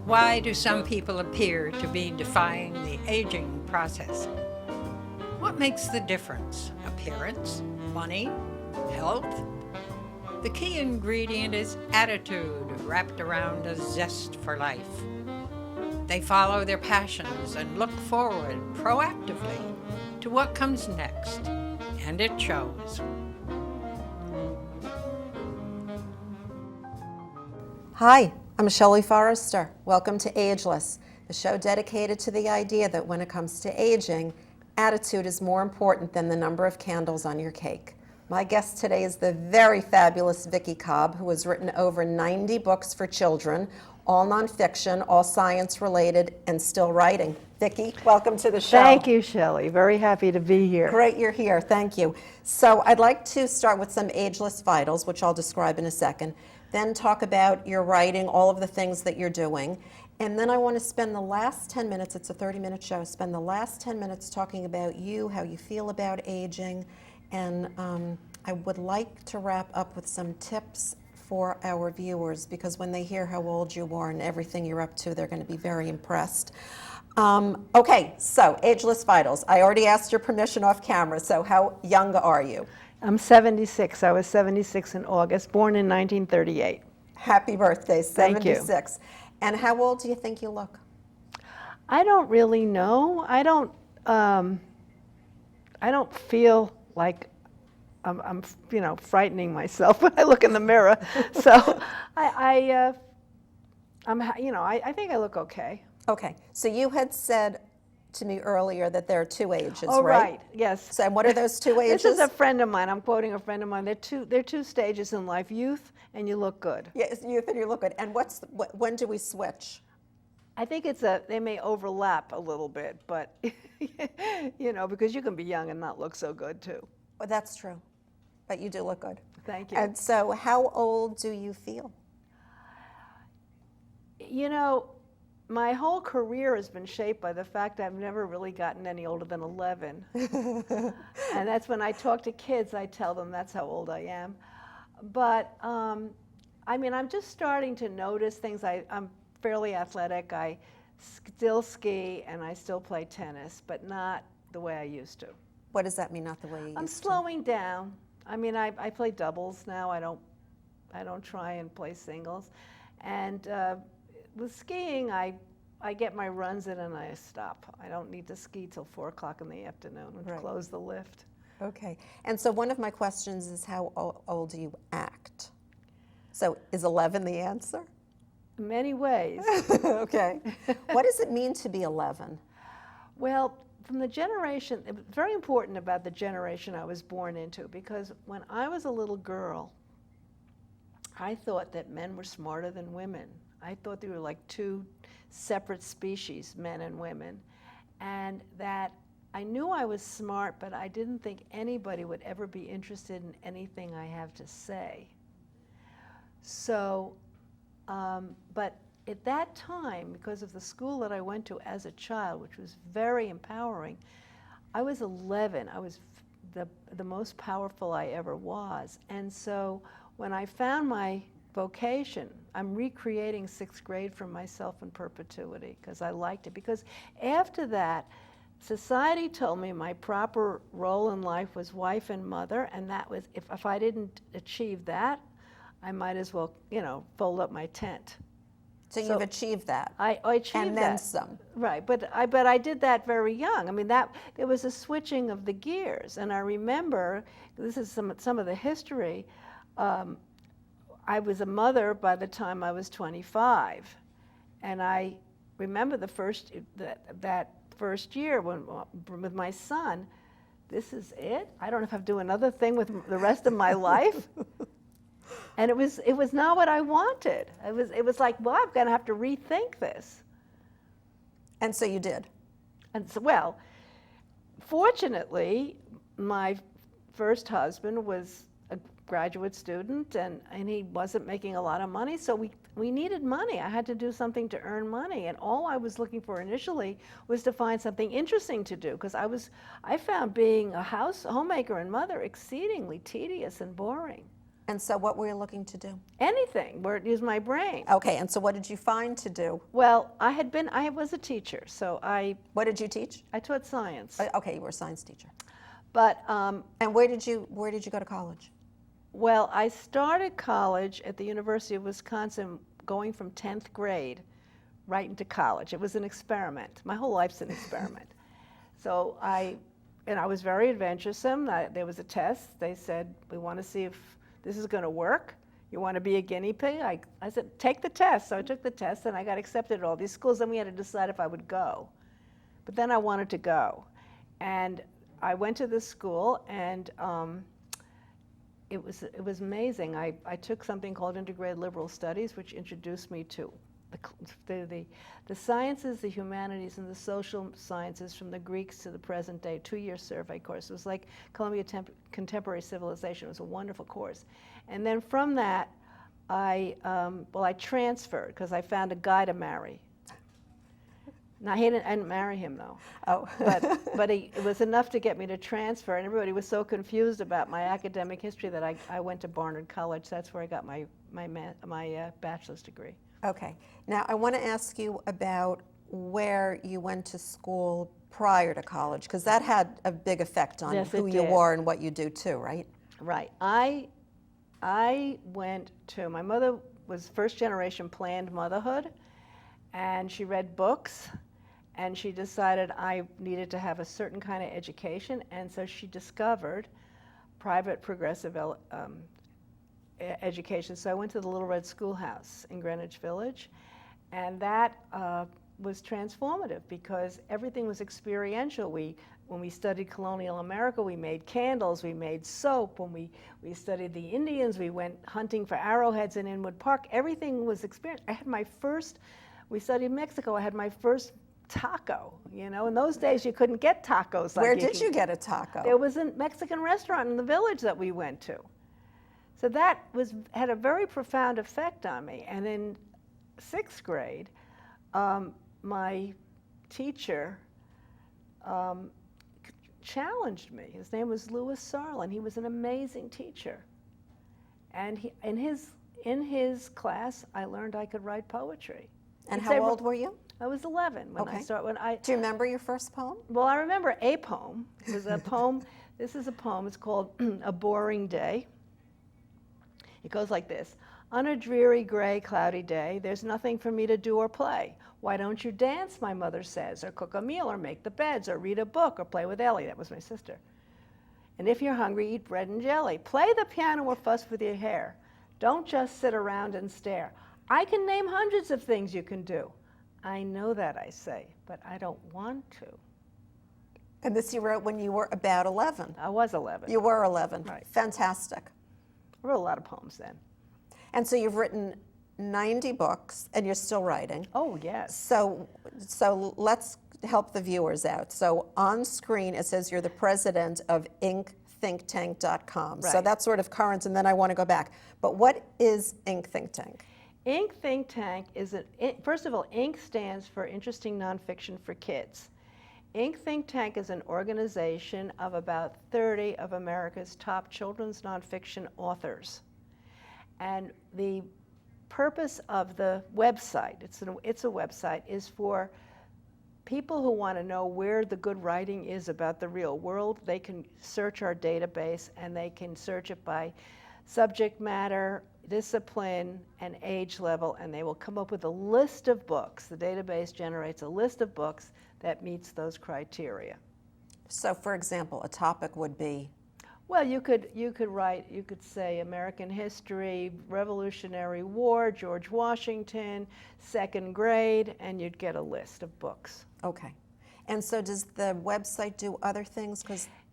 Why do some people appear to be defying the aging process? What makes the difference? Appearance? Money? Health? The key ingredient is attitude wrapped around a zest for life. They follow their passions and look forward proactively to what comes next, and it shows. Hi, I'm Shelley Forrester. Welcome to Ageless, the show dedicated to the idea that when it comes to aging, attitude is more important than the number of candles on your cake. My guest today is the very fabulous Vicki Cobb, who has written over 90 books for children, all nonfiction, all science-related, and still writing. Vicki, welcome to the show. Thank you, Shelley. Very happy to be here. Great you're here. Thank you. So I'd like to start with some ageless vitals, which I'll describe in a second, then talk about your writing, all of the things that you're doing. And then I want to spend the last 10 minutes, it's a 30-minute show, spend the last 10 minutes talking about you, how you feel about aging, and I would like to wrap up with some tips for our viewers, because when they hear how old you are and everything you're up to, they're going to be very impressed. Okay, so ageless vitals. I already asked your permission off camera, so how young are you? I'm 76. I was 76 in August, born in 1938. Happy birthday, 76. Thank you. And how old do you think you look? I don't really know. I don't feel like I'm frightening myself when I look in the mirror. So I think I look okay. Okay, so you had said to me earlier that there are two ages, Oh, right? Yes. So and what are those two ages? This is a friend of mine. I'm quoting a friend of mine. They're two stages in life: youth and you look good. Yes, youth and you look good. And when do we switch? I think they may overlap a little bit, but because you can be young and not look so good too. Well, that's true, but you do look good. Thank you. And so how old do you feel? My whole career has been shaped by the fact I've never really gotten any older than 11. And that's when I talk to kids, I tell them that's how old I am. But, I'm just starting to notice things. I'm fairly athletic. I still ski and I still play tennis, but not the way I used to. What does that mean, not the way you used to? I'm slowing down. I play doubles now. I don't try and play singles. And with skiing, I get my runs in and I stop. I don't need to ski till 4 o'clock in the afternoon and close the lift. Okay. And so one of my questions is how old do you act? So is 11 the answer? In many ways. Okay. What does it mean to be 11? Well, from the generation, it was very important about the generation I was born into, because when I was a little girl, I thought that men were smarter than women. I thought they were like two separate species, men and women, and that I knew I was smart, but I didn't think anybody would ever be interested in anything I have to say. So, but at that time, because of the school that I went to as a child, which was very empowering, I was 11. I was the most powerful I ever was. And so when I found my vocation, I'm recreating 6th grade for myself in perpetuity because I liked it. Because after that, society told me my proper role in life was wife and mother, and that was, if I didn't achieve that, I might as well, fold up my tent. So you've achieved that. I achieved that. And then some. Right, but I did that very young. There was a switching of the gears, and I remember, this is some of the history, I was a mother by the time I was 25, and I remember that first year with my son. This is it? I don't have to do another thing with the rest of my life. And it was not what I wanted. It was like, well, I'm going to have to rethink this. And so you did. And so, well, fortunately, my first husband was a graduate student, and he wasn't making a lot of money, so we needed money. I had to do something to earn money, and all I was looking for initially was to find something interesting to do, because I found being a homemaker and mother exceedingly tedious and boring. And so what were you looking to do? Anything where it used my brain. Okay, and so what did you find to do? Well, I was a teacher, so What did you teach? I taught science. Okay, you were a science teacher. But, And where did you go to college? well, I started college at the University of Wisconsin going from 10th grade right into college. It was an experiment. My whole life's an experiment. So I was very adventuresome. There was a test. They said, we want to see if this is going to work. You want to be a guinea pig? I said, take the test. So I took the test, and I got accepted at all these schools. Then we had to decide if I would go. But then I wanted to go. And I went to this school, and it was amazing. I took something called Integrated Liberal Studies, which introduced me to the sciences, the humanities, and the social sciences from the Greeks to the present day, 2-year survey course. It was like Columbia Contemporary Civilization. It was a wonderful course. And then from that, I transferred because I found a guy to marry. Now, I didn't marry him, though. Oh. but it was enough to get me to transfer, and everybody was so confused about my academic history that I went to Barnard College. That's where I got my bachelor's degree. Okay. Now, I want to ask you about where you went to school prior to college, because that had a big effect on Yes, who it you did. were and what you do too, right? Right. I went to, my mother was first generation planned motherhood, and she read books, and she decided I needed to have a certain kind of education, and so she discovered private progressive education. So I went to the Little Red Schoolhouse in Greenwich Village, and that was transformative because everything was experiential. When we studied colonial America, we made candles, we made soap. When we studied the Indians, we went hunting for arrowheads in Inwood Park. Everything was experience. We studied Mexico, I had my first taco. In those days you couldn't get tacos. Where did you get a taco? There was a Mexican restaurant in the village that we went to. So that had a very profound effect on me. And in 6th grade, my teacher challenged me. His name was Louis Sarlin. He was an amazing teacher. And in his class, I learned I could write poetry. And how old were you? I was 11 when I started. Do you remember your first poem? Well, I remember a poem. It was a poem. This is a poem. It's called A Boring Day. It goes like this. On a dreary, gray, cloudy day, there's nothing for me to do or play. Why don't you dance, my mother says, or cook a meal, or make the beds, or read a book, or play with Ellie. That was my sister. And if you're hungry, eat bread and jelly. Play the piano or fuss with your hair. Don't just sit around and stare. I can name hundreds of things you can do. I know that, I say, but I don't want to. And this you wrote when you were about 11. I was 11. You were 11. Right. Fantastic. I wrote a lot of poems then. And so you've written 90 books, and you're still writing. Oh, yes. So let's help the viewers out. So on screen, it says you're the president of inkthinktank.com. So Right. that's sort of current, and then I want to go back. But what is Ink Think Tank? Ink Think Tank first of all, Ink stands for Interesting Nonfiction for Kids. Ink Think Tank is an organization of about 30 of America's top children's nonfiction authors. And the purpose of the website, it's a website, is for people who want to know where the good writing is about the real world. They can search our database, and they can search it by subject matter, discipline, and age level, and they will come up with a list of books. The database generates a list of books that meets those criteria. So for example, a topic would be? Well, you could say American history, Revolutionary War, George Washington, 2nd grade, and you'd get a list of books. Okay. And so does the website do other things?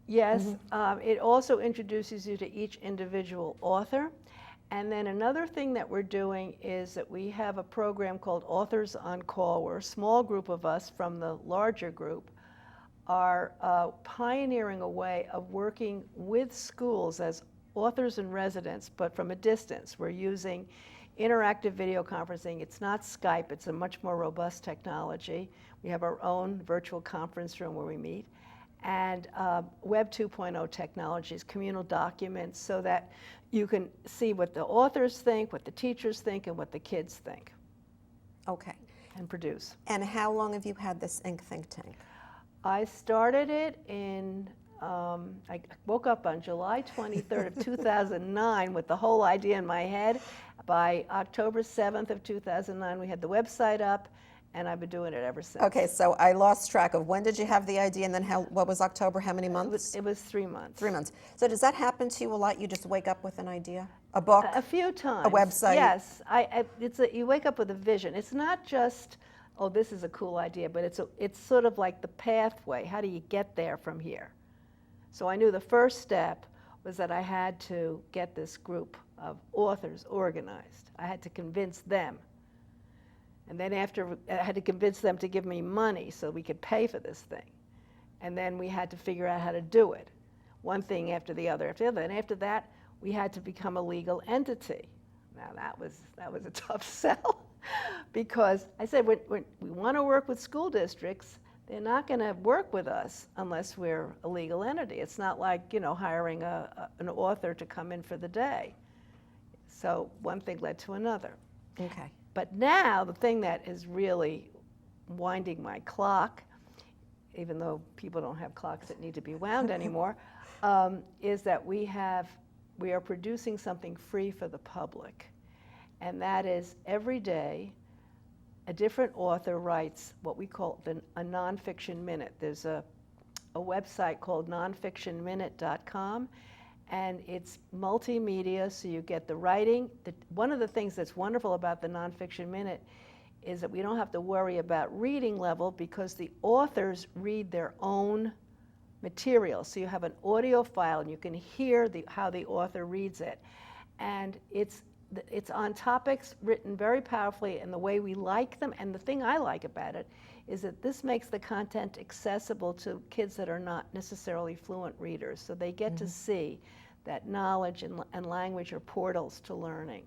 Yes, it also introduces you to each individual author. And then another thing that we're doing is that we have a program called Authors on Call, where a small group of us from the larger group are pioneering a way of working with schools as authors in residence, but from a distance. We're using interactive video conferencing. It's not Skype, it's a much more robust technology. We have our own virtual conference room where we meet. and Web 2.0 technologies, communal documents, so that you can see what the authors think, what the teachers think, and what the kids think. Okay. And produce. And how long have you had this ink think tank? I started it in, I woke up on July 23rd of 2009 with the whole idea in my head. By October 7th of 2009, we had the website up, and I've been doing it ever since. Okay, so I lost track of when did you have the idea, and then what was October, how many months? It was 3 months. 3 months. So does that happen to you a lot? You just wake up with an idea? A book? A few times. A website? Yes. You wake up with a vision. It's not just, oh, this is a cool idea, but it's sort of like the pathway. How do you get there from here? So I knew the first step was that I had to get this group of authors organized. I had to convince them. And then after, I had to convince them to give me money so we could pay for this thing. And then we had to figure out how to do it. One thing after the other, after the other. And after that, we had to become a legal entity. Now that was a tough sell because I said, when we want to work with school districts, they're not going to work with us unless we're a legal entity. It's not like, hiring an author to come in for the day. So one thing led to another. Okay. But now the thing that is really winding my clock, even though people don't have clocks that need to be wound anymore, is that we are producing something free for the public. And that is every day a different author writes what we call a nonfiction minute. There's a website called nonfictionminute.com. And it's multimedia, so you get the writing. One of the things that's wonderful about the Nonfiction Minute is that we don't have to worry about reading level because the authors read their own material. So you have an audio file and you can hear how the author reads it. And it's on topics written very powerfully in the way we like them. And the thing I like about it is that this makes the content accessible to kids that are not necessarily fluent readers. So they get to see that knowledge and language are portals to learning.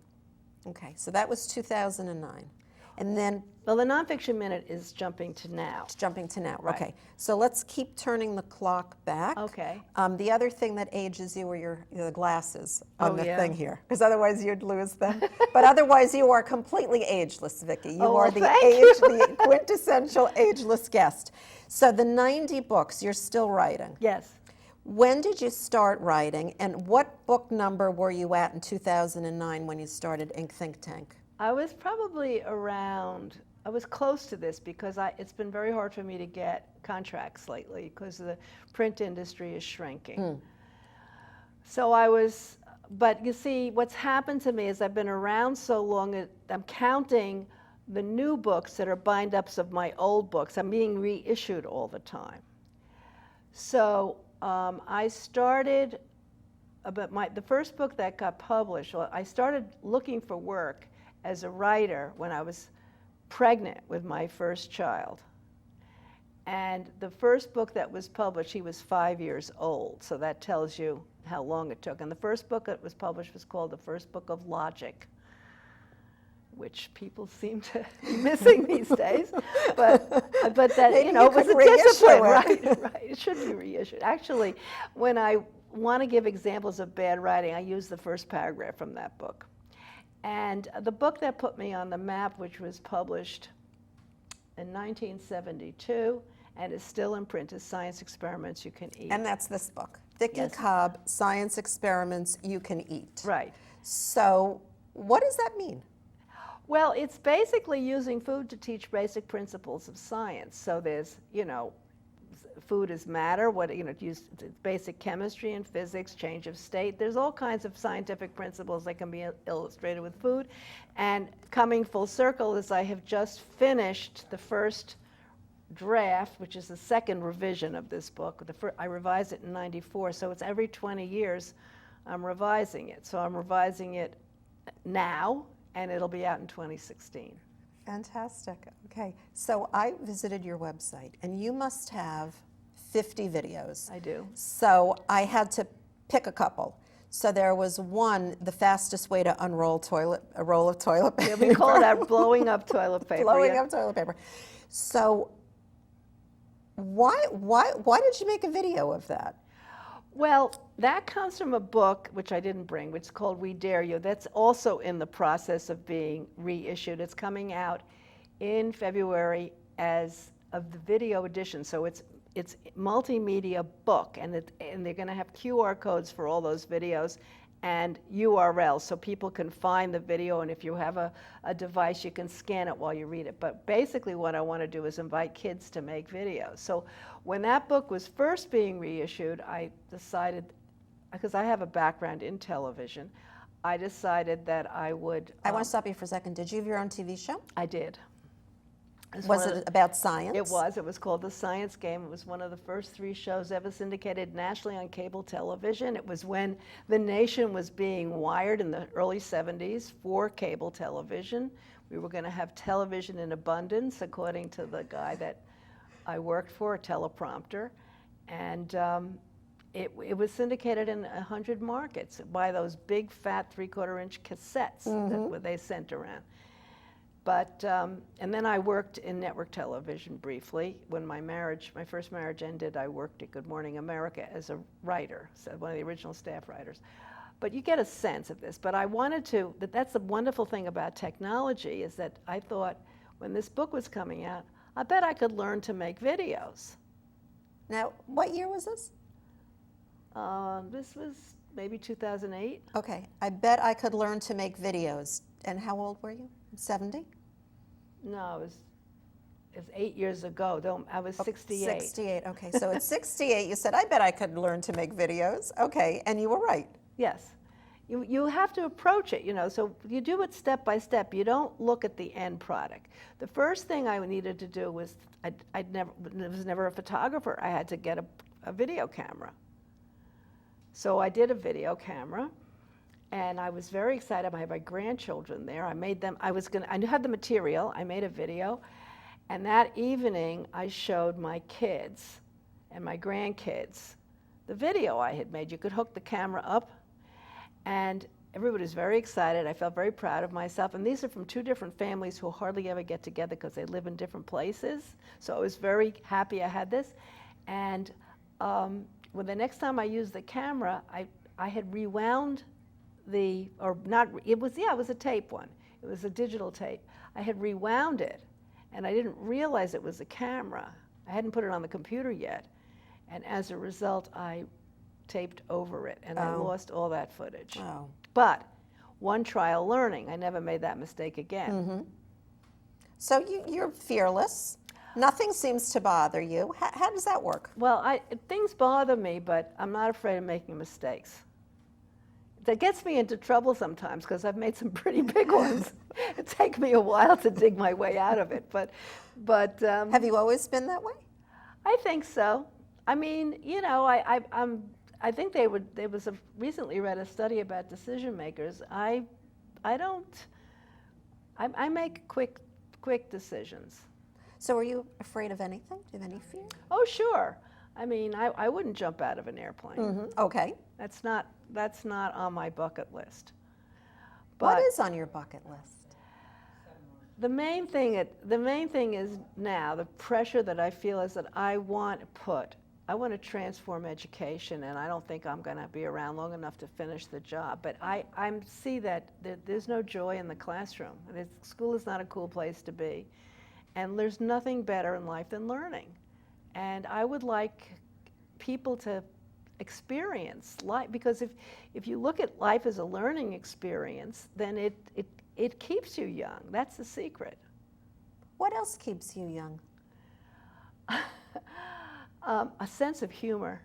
Okay, so that was 2009. And then... Well, the Nonfiction Minute is jumping to now. It's jumping to now, Right. okay. So let's keep turning the clock back. Okay. The other thing that ages you are the glasses on the yeah. thing here, because otherwise you'd lose them. But otherwise you are completely ageless, Vicki. You are the the quintessential ageless guest. So the 90 books, you're still writing. Yes. When did you start writing, and what book number were you at in 2009 when you started Ink Think Tank? I was probably around, I was close to this because it's been very hard for me to get contracts lately because the print industry is shrinking. So but you see, what's happened to me is I've been around so long, I'm counting the new books that are bind-ups of my old books. I'm being reissued all the time. So I started, the first book that got published, I started looking for work as a writer when I was pregnant with my first child. And the first book that was published, he was 5 years old, so that tells you how long it took. And the first book that was published was called The First Book of Logic, which people seem to be missing these days. But that, Maybe it was a discipline, right? It should be reissued. Actually, when I want to give examples of bad writing, I use the first paragraph from that book. And the book that put me on the map, which was published in 1972 and is still in print, is Science Experiments You Can Eat. And that's this book, Vickicobb, Science Experiments You Can Eat. Right. So what does that mean? Well, it's basically using food to teach basic principles of science. So there's, food is matter, use basic chemistry and physics, change of state. There's all kinds of scientific principles that can be illustrated with food. And coming full circle is I have just finished the first draft, which is the second revision of this book. I revised it in '94, so it's every 20 years I'm revising it. So I'm revising it now, and it'll be out in 2016. Fantastic. Okay, so I visited your website, and you must have 50 videos. I do. So I had to pick a couple. So there was one, the fastest way to unroll a roll of toilet paper. Yeah, we call that blowing up toilet paper. Blowing up toilet paper. So Why did you make a video of that? Well, that comes from a book, which I didn't bring, which is called We Dare You. That's also in the process of being reissued. It's coming out in February as of the video edition. So it's multimedia book, and they're going to have QR codes for all those videos and URLs so people can find the video, and if you have a device, you can scan it while you read it. But basically what I want to do is invite kids to make videos. So when that book was first being reissued, I decided, because I have a background in television, I decided that I would... I want to stop you for a second. Did you have your own TV show? I did. Was it about science? It was. It was called The Science Game. It was one of the first 3 shows ever syndicated nationally on cable television. It was when the nation was being wired in the early 70s for cable television. We were going to have television in abundance, according to the guy that I worked for, a teleprompter. And it was syndicated in 100 markets by those big, fat 3/4-inch cassettes that they sent around. But, and then I worked in network television briefly. When my first marriage ended, I worked at Good Morning America as a writer, so one of the original staff writers. But you get a sense of this. But I wanted to, that's the wonderful thing about technology, is that I thought when this book was coming out, I bet I could learn to make videos. Now, what year was this? This was maybe 2008. Okay, I bet I could learn to make videos. And how old were you? 70? No, it was 8 years ago. I was 68. 68, okay. So at 68, you said, I bet I could learn to make videos. Okay, and you were right. Yes. You have to approach it, so you do it step by step. You don't look at the end product. The first thing I needed to do was, I was never a photographer. I had to get a video camera. So I did a video camera. And I was very excited. I had my grandchildren there. I made them, I had the material. I made a video. And that evening, I showed my kids and my grandkids the video I had made. You could hook the camera up. And everybody was very excited. I felt very proud of myself. And these are from 2 different families who hardly ever get together because they live in different places. So I was very happy I had this. And when the next time I used the camera, I had rewound it was a tape one. It was a digital tape. I had rewound it, and I didn't realize it was a camera. I hadn't put it on the computer yet. And as a result, I taped over it, and I lost all that footage. Oh. But one trial learning. I never made that mistake again. So you're fearless. Nothing seems to bother you. How does that work? Well, things bother me, but I'm not afraid of making mistakes. That gets me into trouble sometimes because I've made some pretty big ones. It takes me a while to dig my way out of it, but have you always been that way? I think so. I mean, I think recently read a study about decision makers. I make quick decisions. So are you afraid of anything? Do you have any fear? Oh, sure. I mean, I wouldn't jump out of an airplane. Okay. That's not on my bucket list. What is on your bucket list? The main thing is now the pressure that I feel is that I want to transform education, and I don't think I'm going to be around long enough to finish the job. But I see that there's no joy in the classroom. School is not a cool place to be, and there's nothing better in life than learning. And I would like people to experience life, because if you look at life as a learning experience, then it keeps you young. That's the secret. What else keeps you young? A sense of humor.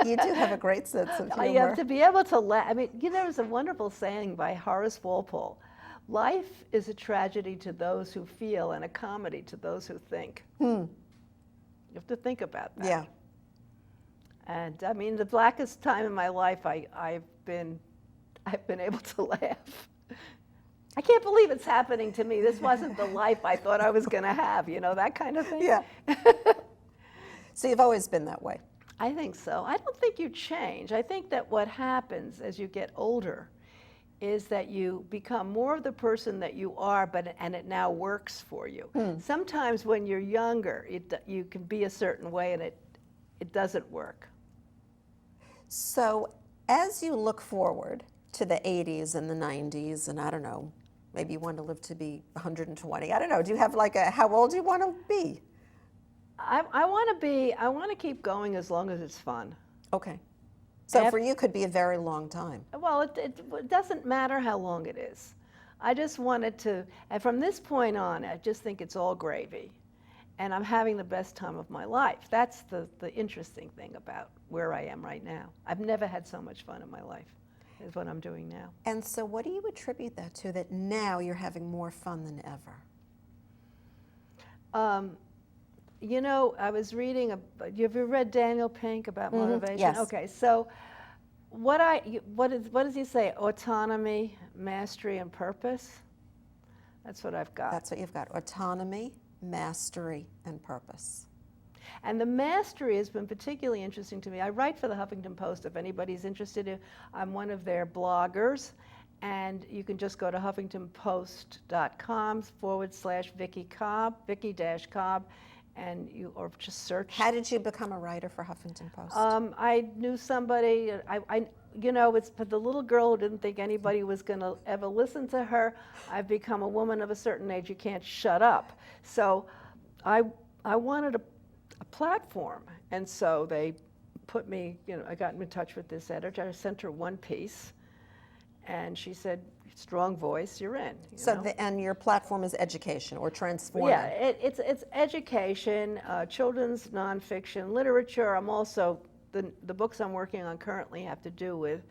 You do have a great sense of humor. You have to be able to laugh. I mean, there's a wonderful saying by Horace Walpole: life is a tragedy to those who feel and a comedy to those who think. You have to think about that. Yeah. And I mean, the blackest time in my life, I've been able to laugh. I can't believe it's happening to me. This wasn't the life I thought I was going to have, that kind of thing. Yeah. So you've always been that way? I think so. I don't think you change. I think that what happens as you get older is that you become more of the person that you are, and it now works for you. Sometimes when you're younger, you can be a certain way and it doesn't work. So as you look forward to the 80s and the 90s, and I don't know, maybe you want to live to be 120. I don't know. Do you have like how old do you want to be? I want to keep going as long as it's fun. Okay. So for you, it could be a very long time. Well, it doesn't matter how long it is. I just wanted to, and from this point on, I just think it's all gravy. And I'm having the best time of my life. That's the interesting thing about where I am right now. I've never had so much fun in my life as what I'm doing now. And so what do you attribute that to, that now you're having more fun than ever? You know, I was reading, have you ever read Daniel Pink about motivation? Yes. Okay, so what does he say? Autonomy, mastery, and purpose? That's what I've got. That's what you've got. Autonomy, mastery, and purpose. And the mastery has been particularly interesting to me. I write for the Huffington Post. If anybody's interested, I'm one of their bloggers. And you can just go to huffingtonpost.com/Vickicobb, Vicki-Cobb, and or just search. How did you become a writer for Huffington Post? I knew somebody. You know, it's the little girl who didn't think anybody was going to ever listen to her. I've become a woman of a certain age. You can't shut up. So, I wanted a platform, and so they put me. You know, I got in touch with this editor. I sent her one piece, and she said, "Strong voice, you're in." And your platform is education or transforming. Yeah, it's education, children's nonfiction, literature. I'm also the books I'm working on currently have to do with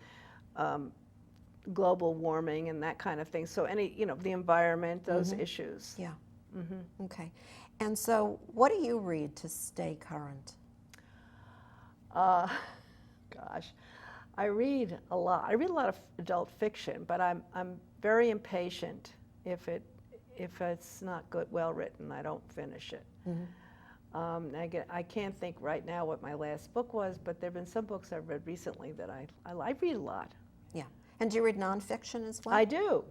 global warming and that kind of thing. So the environment, those issues. Yeah. Okay. And so, what do you read to stay current? Gosh, I read a lot. I read a lot of adult fiction, but I'm very impatient if it's not well written. I don't finish it. I can't think right now what my last book was, but there have been some books I've read recently that I read a lot. Yeah. And do you read nonfiction as well? I do.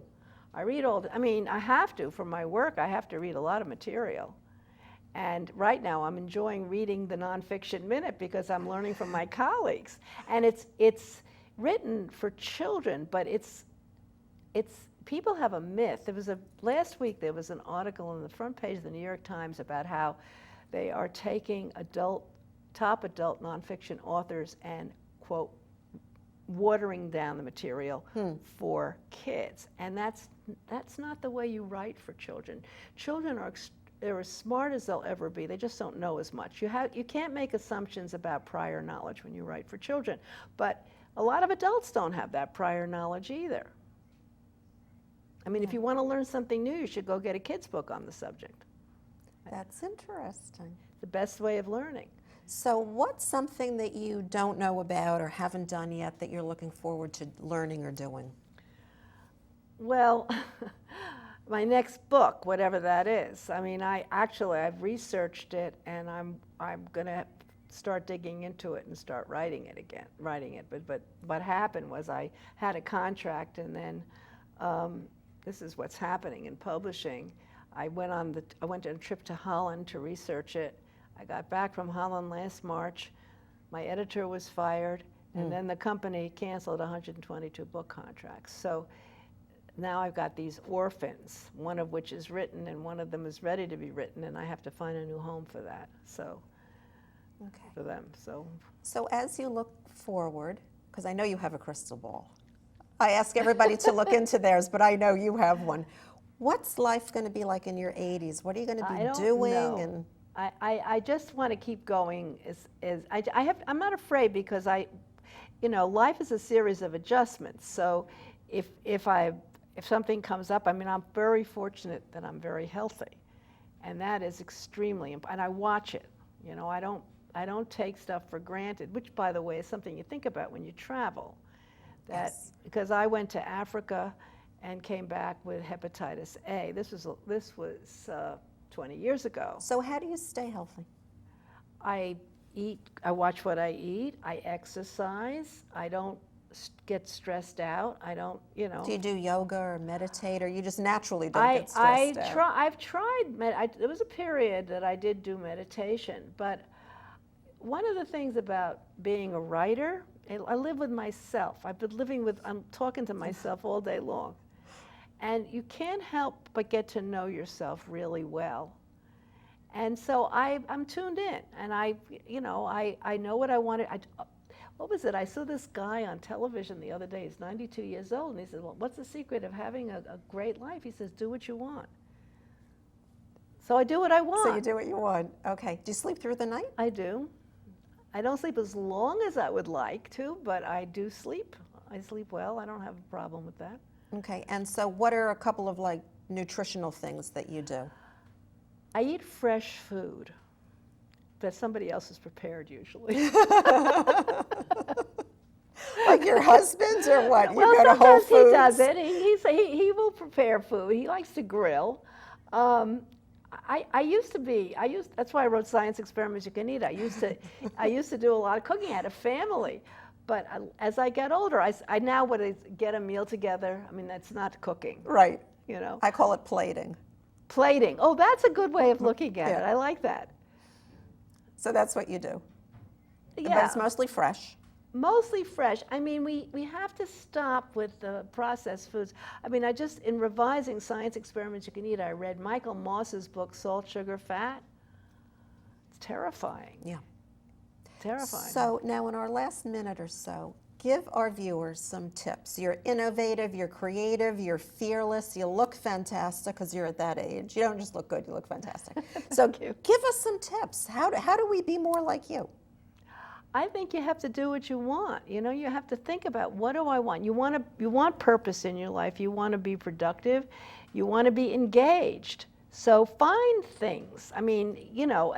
I read I have to, for my work, I have to read a lot of material. And right now I'm enjoying reading the Nonfiction Minute because I'm learning from my colleagues. And it's written for children, but it's people have a myth. Last week there was an article on the front page of the New York Times about how they are taking top adult nonfiction authors and, quote, watering down the material for kids. And that's not the way you write for children. Children they're as smart as they'll ever be. They just don't know as much. You can't make assumptions about prior knowledge when you write for children. But a lot of adults don't have that prior knowledge either. I mean, if you want to learn something new, you should go get a kid's book on the subject. That's interesting. The best way of learning. So what's something that you don't know about or haven't done yet that you're looking forward to learning or doing? Well, my next book, whatever that is. I mean, I've researched it, and I'm going to start digging into it and start writing it. But what happened was I had a contract, and then this is what's happening in publishing. I went on a trip to Holland to research it. I got back from Holland last March. My editor was fired, and then the company canceled 122 book contracts. So now I've got these orphans, one of which is written and one of them is ready to be written, and I have to find a new home for that. For them. So as you look forward, because I know you have a crystal ball, I ask everybody to look into theirs, but I know you have one. What's life going to be like in your 80s? What are you going to be doing? Know. I just want to keep going. I'm not afraid because life is a series of adjustments. So if something comes up, I mean, I'm very fortunate that I'm very healthy, and that is extremely important. And I watch it. I don't take stuff for granted, which, by the way, is something you think about when you travel. Because I went to Africa and came back with hepatitis A. This was 20 years ago. So how do you stay healthy? I watch what I eat, I exercise, I don't get stressed out. I don't, you know. Do you do yoga or meditate, or you just naturally don't get stressed out? I've tried, there was a period that I did do meditation, but one of the things about being a writer, I live with myself. I'm talking to myself all day long. And you can't help but get to know yourself really well. And so I'm tuned in, and I know what I wanted. What was it? I saw this guy on television the other day. He's 92 years old, and he said, well, what's the secret of having a great life? He says, do what you want. So I do what I want. So you do what you want. Okay. Do you sleep through the night? I do. I don't sleep as long as I would like to, but I do sleep. I sleep well. I don't have a problem with that. Okay. And so what are a couple of like nutritional things that you do? I eat fresh food that somebody else has prepared usually. Like your husband or what? You Well, go to Whole sometimes Foods? he does it. He will prepare food. He likes to grill. That's why I wrote Science Experiments You Can Eat. I used to do a lot of cooking. I had a family. But as I get older, I now would get a meal together. I mean, that's not cooking. Right. You know. I call it plating. Plating. Oh, that's a good way of looking at it. I like that. So that's what you do. Yeah. But it's mostly fresh. Mostly fresh. I mean, we have to stop with the processed foods. I mean, in revising Science Experiments You Can Eat, I read Michael Moss's book, Salt, Sugar, Fat. It's terrifying. Yeah. Terrifying. So now in our last minute or so, give our viewers some tips. You're innovative, you're creative, you're fearless, you look fantastic because you're at that age. You don't just look good, you look fantastic. So give us some tips. How do we be more like you? I think you have to do what you want. You know, you have to think about, what do I want? You want purpose in your life. You want to be productive. You want to be engaged. So find things. I mean, you know,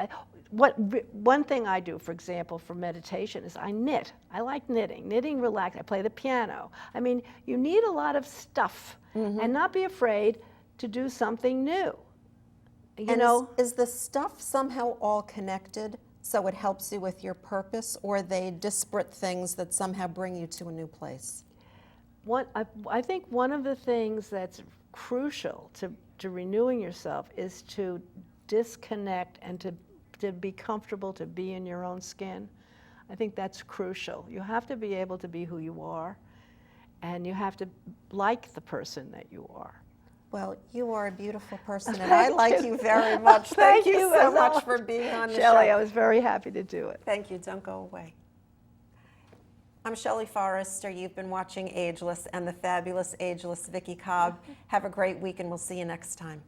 one thing I do, for example, for meditation is I knit. I like knitting. Knitting, relax. I play the piano. I mean, you need a lot of stuff, and not be afraid to do something new. You know, is the stuff somehow all connected? So it helps you with your purpose, or are they disparate things that somehow bring you to a new place? I think one of the things that's crucial to renewing yourself is to disconnect and to be comfortable, to be in your own skin. I think that's crucial. You have to be able to be who you are, and you have to like the person that you are. Well, you are a beautiful person, and I like you very much. Thank you you so as much always. for being on the Shelley, show. I was very happy to do it. Thank you. Don't go away. I'm Shelley Forrester. You've been watching Ageless and the fabulous Ageless Vicki Cobb. Have a great week, and we'll see you next time.